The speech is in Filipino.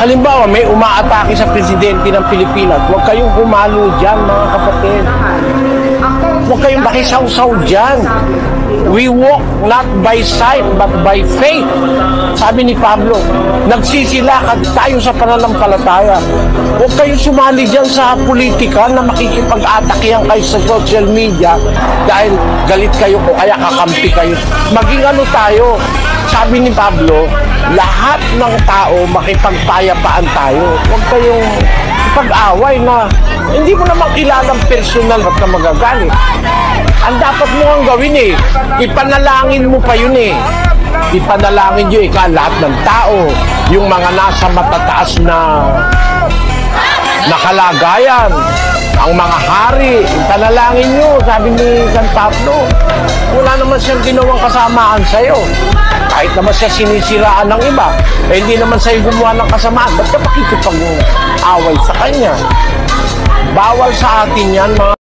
Halimbawa, may umaatake sa presidente ng Pilipinas. Huwag kayong humalo dyan, mga kapatid. Huwag kayong makisawsaw dyan. We walk not by sight, but by faith. Sabi ni Pablo, nagsisilakad tayo sa pananampalataya. Huwag kayong sumali dyan sa politika na makikipag-atakihan kayo sa social media dahil galit kayo o kaya kakampi kayo. Maging ano tayo, sabi ni Pablo, lahat ng tao makipagpayapaan tayo. Huwag kayong pag-away na hindi mo naman kilalang personal at na magagalit. Ang dapat mo ang gawin ipanalangin mo pa yun Ipanalangin nyo lahat ng tao, yung mga nasa matataas na kalagayan, ang mga hari, ipanalangin nyo, sabi ni San Pablo. Wala naman siyang ginawang kasamaan sa'yo. Kahit naman siya sinisiraan ng iba, hindi naman sa'yo gumawa ng kasamaan. Ba't ka pakikipag-away sa kanya? Bawal sa atin yan, mga